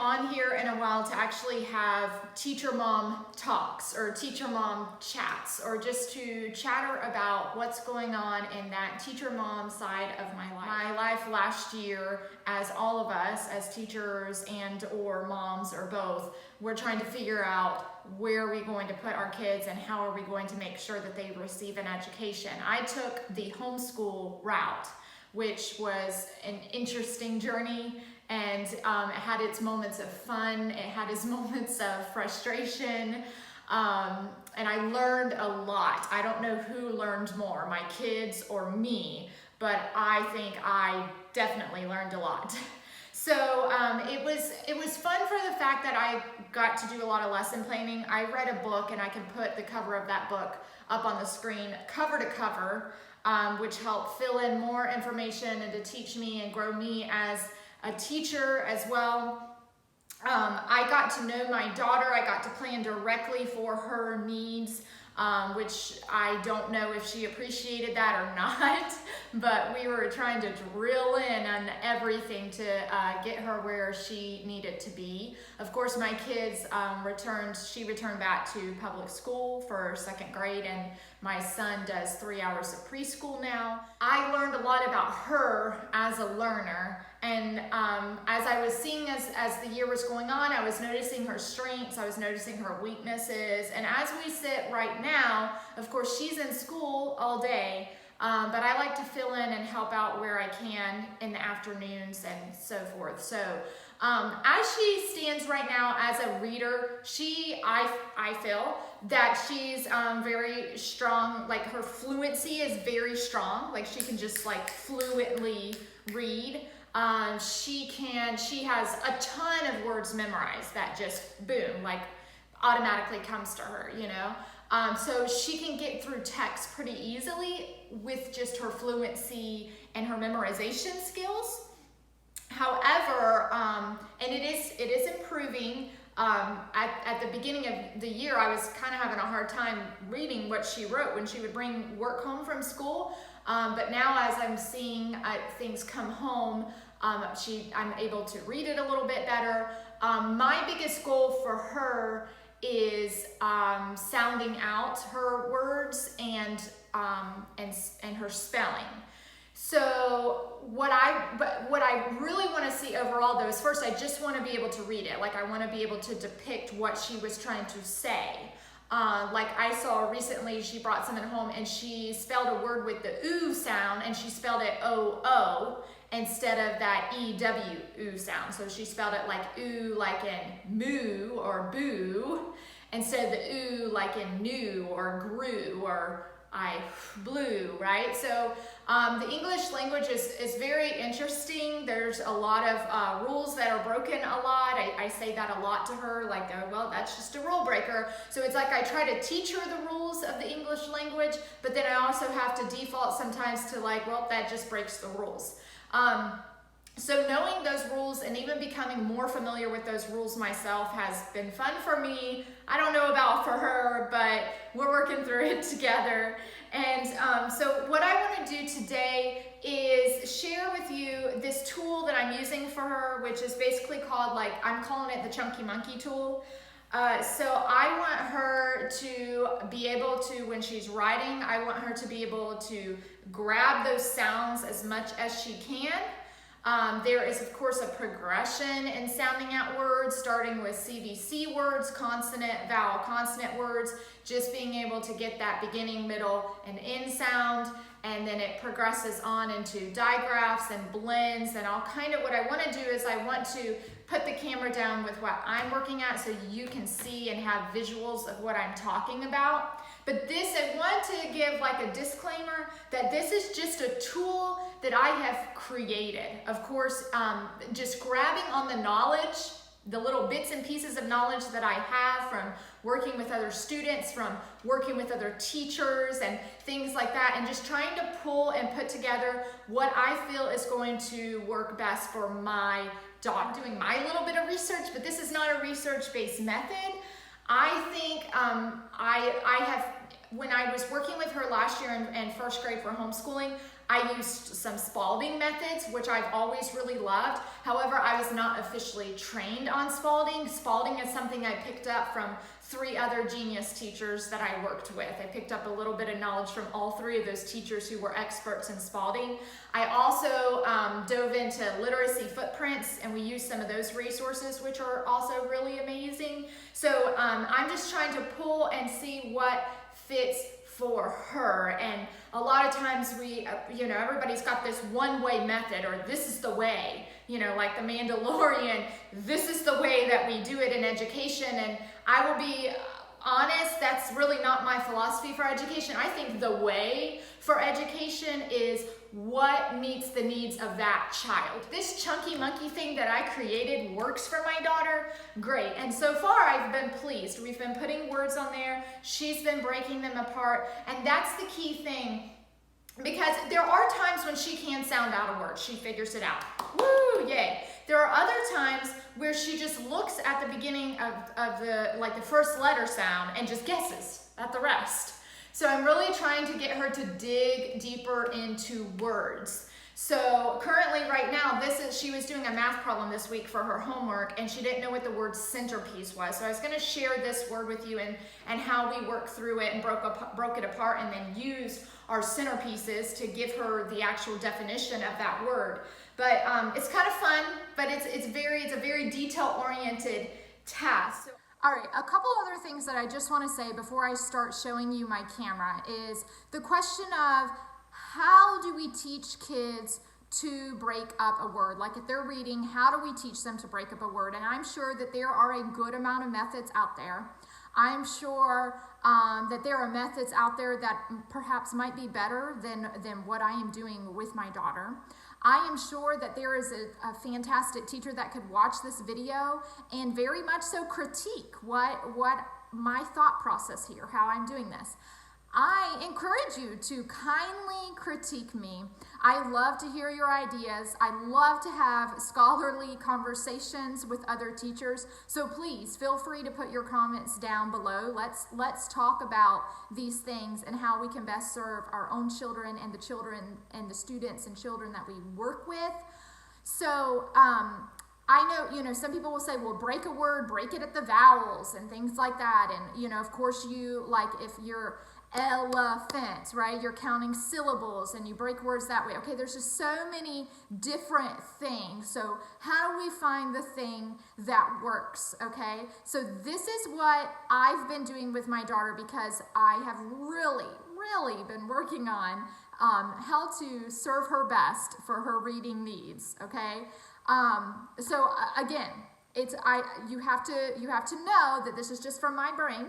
on here in a while to actually have teacher mom talks or teacher mom chats, or just to chatter about what's going on in that teacher mom side of my life. My life last year, as all of us as teachers and or moms or both, we're trying to figure out where are we going to put our kids and how are we going to make sure that they receive an education. I took the homeschool route, which was an interesting journey, and it had its moments of fun, it had its moments of frustration, and I learned a lot. I don't know who learned more, my kids or me, but I think I definitely learned a lot. So it was fun for the fact that I got to do a lot of lesson planning. I read a book, and I can put the cover of that book up on the screen, cover to cover, which helped fill in more information and to teach me and grow me as a teacher as well. I got to know my daughter. I got to plan directly for her needs, which I don't know if she appreciated that or not, but we were trying to drill in on everything to get her where she needed to be. Of course, my kids she returned back to public school for 2nd grade, and my son does 3 hours of preschool now. I learned a lot about her as a learner, and as I was seeing as the year was going on, I was noticing her strengths, I was noticing her weaknesses, and as we sit right now, of course, she's in school all day, but I like to fill in and help out where I can in the afternoons and so forth. So as she stands right now as a reader, I feel that she's very strong, like her fluency is very strong, like she can just like fluently read. She has a ton of words memorized that just boom, like automatically comes to her, you know? So she can get through text pretty easily with just her fluency and her memorization skills. However, and it is improving. At the beginning of the year, I was kind of having a hard time reading what she wrote when she would bring work home from school. But now as I'm seeing things come home, I'm able to read it a little bit better. My biggest goal for her is sounding out her words and her spelling. So what I really want to see overall though is, first I just want to be able to read it. Like I want to be able to depict what she was trying to say. Like I saw recently, she brought something home and she spelled a word with the oo sound, and she spelled it O-O instead of that E-W-oo sound. So she spelled it like oo, like in moo or boo, instead of the oo like in new or grew or I blew, right? So the English language is very interesting. There's a lot of rules that are broken a lot. I say that a lot to her, like, oh, well, that's just a rule breaker. So it's like I try to teach her the rules of the English language, but then I also have to default sometimes to like, well, that just breaks the rules. So knowing those rules and even becoming more familiar with those rules myself has been fun for me. I don't know about for her, but we're working through it together. And so what I want to do today is share with you this tool that I'm using for her, which is basically called, like, I'm calling it the Chunky Monkey tool. So I want her to be able to, when she's writing, I want her to be able to grab those sounds as much as she can. There is, of course, a progression in sounding out words, starting with CVC words, consonant, vowel, consonant words, just being able to get that beginning, middle, and end sound, and then it progresses on into digraphs and blends, and I'll kind of, what I want to do is I want to put the camera down with what I'm working at so you can see and have visuals of what I'm talking about. But this, I want to give like a disclaimer that this is just a tool that I have created. Of course, just grabbing on the knowledge, the little bits and pieces of knowledge that I have from working with other students, from working with other teachers and things like that, and just trying to pull and put together what I feel is going to work best for my daughter. I'm doing my little bit of research, but this is not a research-based method. I think I have, when I was working with her last year in 1st grade for homeschooling, I used some Spalding methods, which I've always really loved. However, I was not officially trained on Spalding. Spalding is something I picked up from 3 other genius teachers that I worked with. I picked up a little bit of knowledge from all 3 of those teachers who were experts in Spalding. I also dove into literacy footprints, and we used some of those resources, which are also really amazing. So I'm just trying to pull and see what fits for her. And a lot of times we, everybody's got this one-way method, or this is the way, like the Mandalorian, this is the way that we do it in education. And I will be honest, that's really not my philosophy for education. I think the way for education is what meets the needs of that child. This chunky monkey thing that I created works for my daughter, great. And so far I've been pleased. We've been putting words on there. She's been breaking them apart. And that's the key thing, because there are times when she can sound out a word. She figures it out. Woo, yay. There are other times where she just looks at the beginning of the first letter sound and just guesses at the rest. So I'm really trying to get her to dig deeper into words. So currently right now, she was doing a math problem this week for her homework, and she didn't know what the word centerpiece was. So I was gonna share this word with you and how we worked through it and broke it apart, and then used our centerpieces to give her the actual definition of that word. But it's kind of fun, but it's a very detail-oriented task. All right, a couple other things that I just want to say before I start showing you my camera is the question of how do we teach kids to break up a word? Like if they're reading, how do we teach them to break up a word? And I'm sure that there are a good amount of methods out there. I'm sure that there are methods out there that perhaps might be better than what I am doing with my daughter. I am sure that there is a fantastic teacher that could watch this video and very much so critique what my thought process here, how I'm doing this. I encourage you to kindly critique me. I love to hear your ideas. I love to have scholarly conversations with other teachers. So please feel free to put your comments down below. Let's talk about these things and how we can best serve our own children and the students and children that we work with. So I know, some people will say, well, break a word, break it at the vowels and things like that. And, of course if you're elephant, right? You're counting syllables and you break words that way. Okay, there's just so many different things. So how do we find the thing that works, okay? So this is what I've been doing with my daughter, because I have really been working on how to serve her best for her reading needs, okay? So again, you have to know that this is just from my brain.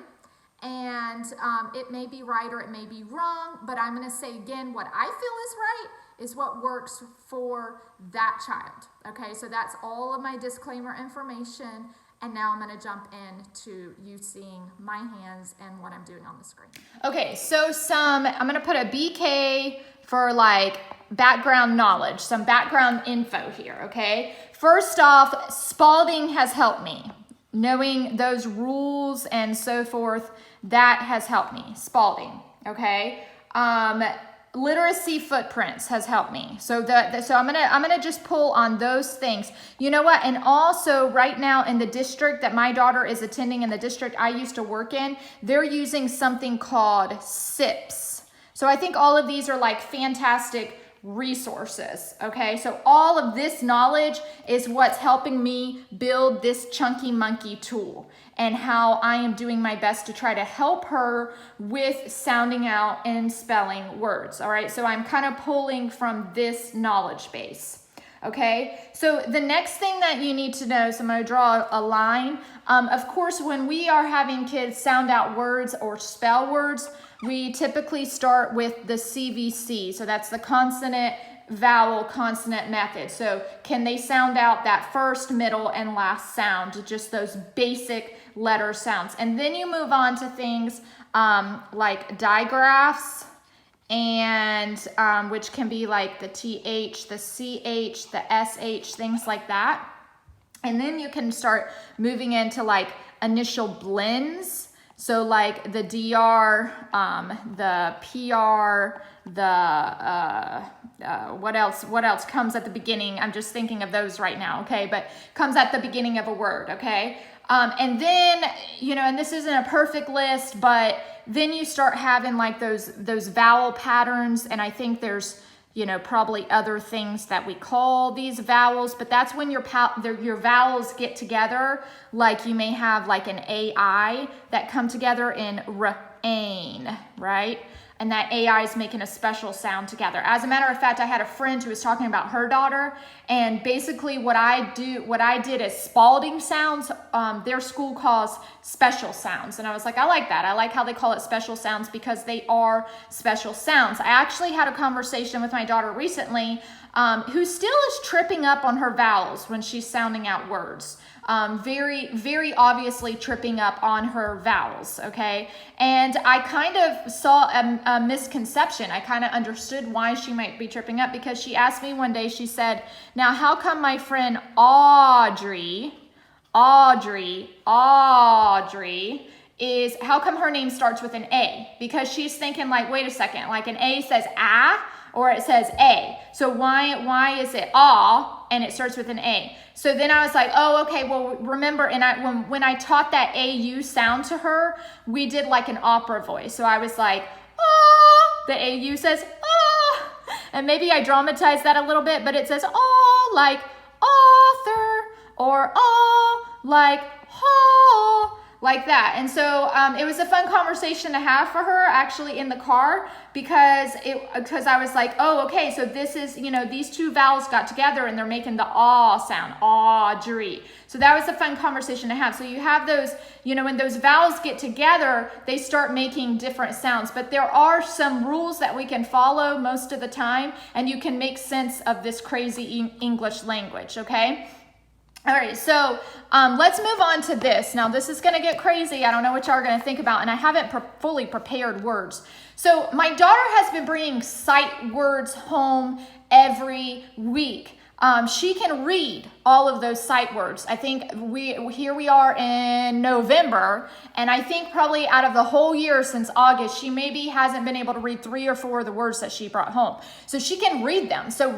And it may be right or it may be wrong, but I'm going to say again, what I feel is right is what works for that child. Okay, so that's all of my disclaimer information. And now I'm going to jump into you seeing my hands and what I'm doing on the screen. Okay, so I'm going to put a BK for like background knowledge, some background info here, okay? First off, Spalding has helped me. Knowing those rules and so forth, that has helped me. Spalding, okay? Literacy footprints has helped me. So I'm gonna just pull on those things. You know what? And also right now in the district that my daughter is attending, in the district I used to work in, they're using something called SIPs. So I think all of these are like fantastic resources, okay? So all of this knowledge is what's helping me build this chunky monkey tool, and how I am doing my best to try to help her with sounding out and spelling words, all right? So I'm kind of pulling from this knowledge base, okay? So the next thing that you need to know, so I'm gonna draw a line. Of course, when we are having kids sound out words or spell words, we typically start with the CVC. So that's the consonant, vowel, consonant method. So can they sound out that first, middle, and last sound, just those basic letter sounds. And then you move on to things like digraphs, and which can be like the TH, the CH, the SH, things like that. And then you can start moving into like initial blends. So like the DR, the PR, what else comes at the beginning? I'm just thinking of those right now, okay? But comes at the beginning of a word, okay? And then, and this isn't a perfect list, but then you start having like those vowel patterns, and I think there's, probably other things that we call these vowels, but that's when your vowels get together. Like you may have like an AI that come together in rain, right? And that AI is making a special sound together. As a matter of fact, I had a friend who was talking about her daughter, and basically what I did is Spalding sounds. Their school calls special sounds, and I was like, I like that. I like how they call it special sounds because they are special sounds. I actually had a conversation with my daughter recently, who still is tripping up on her vowels when she's sounding out words. Very, very obviously tripping up on her vowels, okay? And I kind of saw a misconception. I kind of understood why she might be tripping up, because she asked me one day, she said, now how come my friend Audrey, how come her name starts with an A? Because she's thinking like, wait a second, like an A says ah, or it says A. So why is it ah and it starts with an A? So then I was like, oh, okay, well, remember, and when I taught that AU sound to her, we did like an opera voice. So I was like, oh, the AU says, oh, and maybe I dramatized that a little bit, but it says, oh, like author, or oh, like ha, like that. And so it was a fun conversation to have for her actually in the car, because I was like, oh, okay, so this is, these two vowels got together and they're making the aw sound, Audrey. So that was a fun conversation to have. So you have those, when those vowels get together, they start making different sounds. But there are some rules that we can follow most of the time, and you can make sense of this crazy English language, okay? All right, so let's move on to this. Now, this is going to get crazy. I don't know what y'all are going to think about, and I haven't fully prepared words. So my daughter has been bringing sight words home every week. She can read all of those sight words. I think here we are in November, and I think probably out of the whole year since August, she maybe hasn't been able to read 3 or 4 of the words that she brought home. So she can read them. So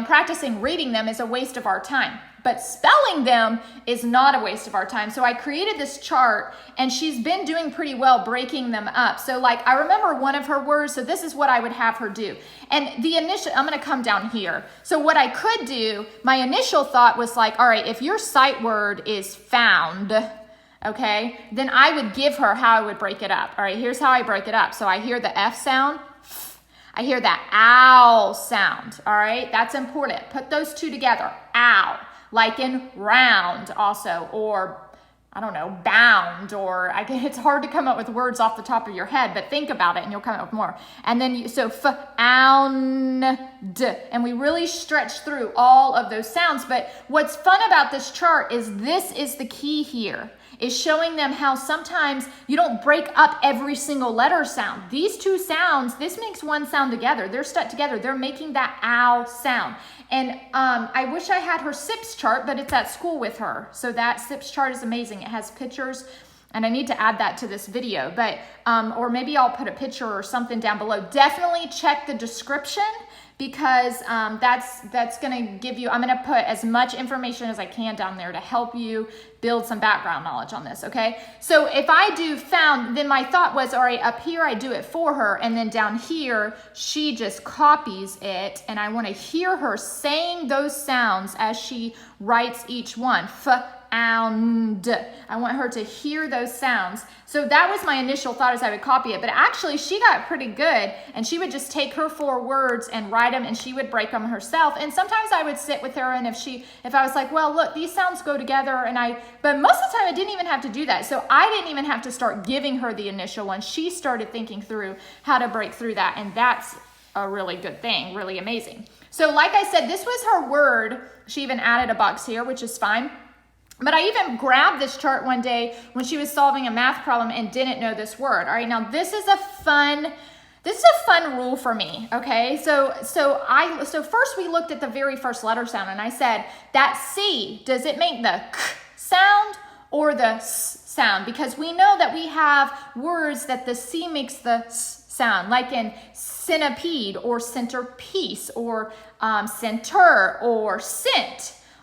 practicing reading them is a waste of our time. But spelling them is not a waste of our time. So I created this chart, and she's been doing pretty well breaking them up. So like, I remember one of her words, so this is what I would have her do. And I'm gonna come down here. So what I could do, my initial thought was like, all right, if your sight word is found, okay, then I would give her how I would break it up. All right, here's how I break it up. So I hear the F sound, I hear that ow sound, all right? That's important. Put those two together, ow. Like in round also, or I don't know, bound, or it's hard to come up with words off the top of your head, but think about it and you'll come up with more. And then found, and we really stretch through all of those sounds. But what's fun about this chart is this is the key here, is showing them how sometimes you don't break up every single letter sound. These two sounds, this makes one sound together. They're stuck together. They're making that ow sound. And I wish I had her SIPS chart, but it's at school with her. So that SIPS chart is amazing. It has pictures, and I need to add that to this video. But or maybe I'll put a picture or something down below. Definitely check the description, because that's going to give you, I'm going to put as much information as I can down there to help you build some background knowledge on this, okay? So if I do found, then my thought was, all right, up here I do it for her, and then down here she just copies it, and I want to hear her saying those sounds as she writes each one. Found. I want her to hear those sounds. So that was my initial thought, as I would copy it, but actually she got pretty good, and she would just take her 4 words and write them, and she would break them herself. And sometimes I would sit with her, and if I was like, well, look, these sounds go together, but most of the time I didn't even have to do that. So I didn't even have to start giving her the initial one. She started thinking through how to break through that, and that's a really good thing, really amazing. So like I said, this was her word. She even added a box here, which is fine. But I even grabbed this chart one day when she was solving a math problem and didn't know this word. All right, now this is a fun rule for me, okay? So first we looked at the very first letter sound, and I said, that C, does it make the k sound or the s sound, because we know that we have words that the C makes the S sound, like in centipede or centerpiece or center or cent.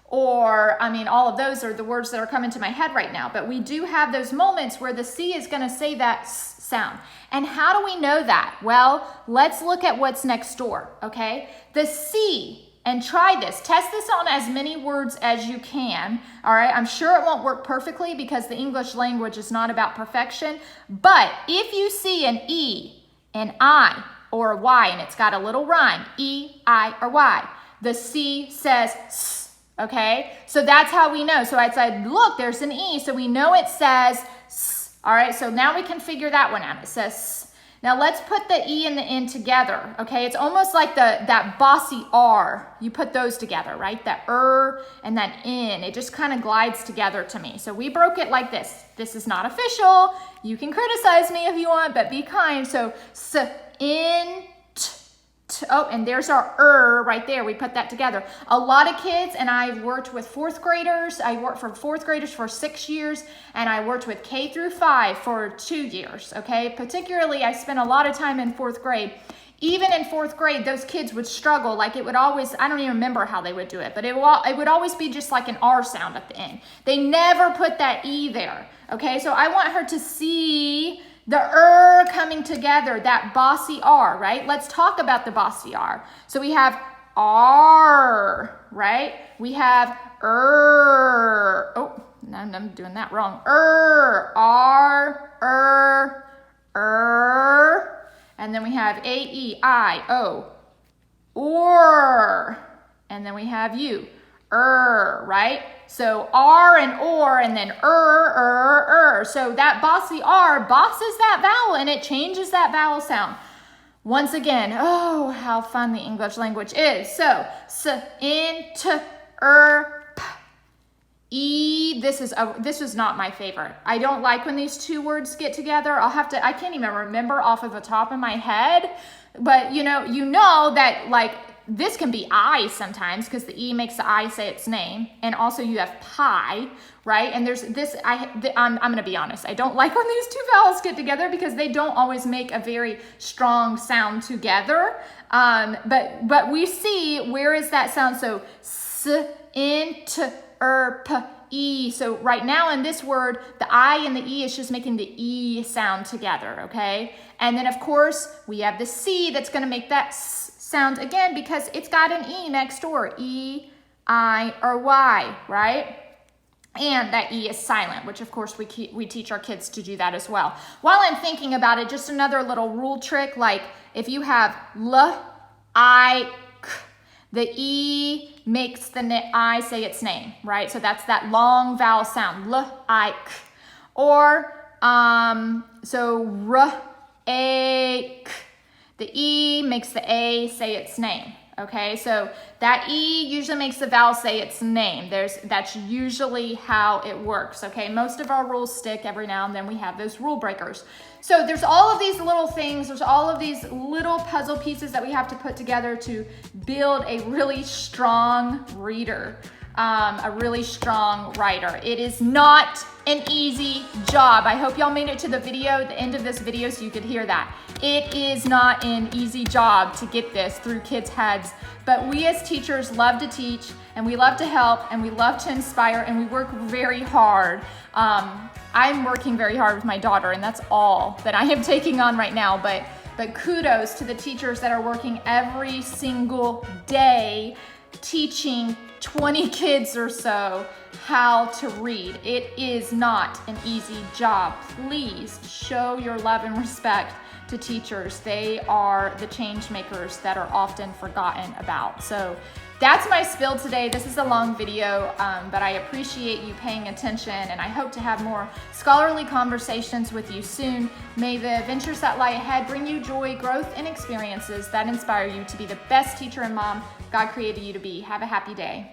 Or, I mean, all of those are the words that are coming to my head right now. But we do have those moments where the C is going to say that S sound. And how do we know that? Well, let's look at what's next door, okay? The C, and try this. Test this on as many words as you can, all right? I'm sure it won't work perfectly because the English language is not about perfection. But if you see an E, an I, or a Y, and it's got a little rhyme, E, I, or Y, the C says S. Okay, so that's how we know. So I said, look, there's an E, so we know it says S. All right, so now we can figure that one out. It says S. Now let's put the E and the N together. Okay, it's almost like that bossy R. You put those together, right? That and that N. It just kind of glides together to me. So we broke it like this. This is not official. You can criticize me if you want, but be kind. So S, N, oh, and there's our right there. We put that together. A lot of kids, and I've worked with fourth graders. I worked for fourth graders for 6 years, and I worked with K through 5 for 2 years, okay? Particularly, I spent a lot of time in fourth grade. Even in fourth grade, those kids would struggle. Like it would always, I don't even remember how they would do it, but it would always be just like an R sound at the end. They never put that E there, okay? So I want her to see the coming together, that bossy R, right? Let's talk about the bossy R. So we have R, right? We have oh, no, I'm doing that wrong. R, and then we have A-E-I-O, or, and then we have U, right? So R and or, and then So that bossy R bosses that vowel, and it changes that vowel sound. Once again, oh, how fun the English language is. So, S, N, T, P, E. This is not my favorite. I don't like when these two words get together. I can't even remember off of the top of my head. But you know that like, this can be I sometimes because the E makes the I say its name. And also you have pie, right? And there's this, I'm going to be honest. I don't like when these two vowels get together because they don't always make a very strong sound together. But we see, where is that sound? So S, N, T, P, E. So right now in this word, the I and the E is just making the E sound together, okay? And then of course we have the C that's going to make that S sound again because it's got an E next door, E, I, or Y, right? And that E is silent, which of course we teach our kids to do that as well. While I'm thinking about it, just another little rule trick, like if you have L, I, K, the E makes the I say its name, right? So that's that long vowel sound, L, I, K. Or, so R, A, K. The E makes the A say its name, okay? So that E usually makes the vowel say its name. That's usually how it works, okay? Most of our rules stick. Every now and then we have those rule breakers. So there's all of these little things. There's all of these little puzzle pieces that we have to put together to build a really strong reader, a really strong writer. It is not an easy job. I hope y'all made it to the end of this video so you could hear that. It is not an easy job to get this through kids' heads, but we as teachers love to teach, and we love to help, and we love to inspire, and we work very hard. I'm working very hard with my daughter, and that's all that I am taking on right now, but kudos to the teachers that are working every single day teaching 20 kids or so how to read. It is not an easy job. Please show your love and respect to teachers. They are the change makers that are often forgotten about. So that's my spill today. This is a long video, but I appreciate you paying attention, and I hope to have more scholarly conversations with you soon. May the adventures that lie ahead bring you joy, growth, and experiences that inspire you to be the best teacher and mom God created you to be. Have a happy day.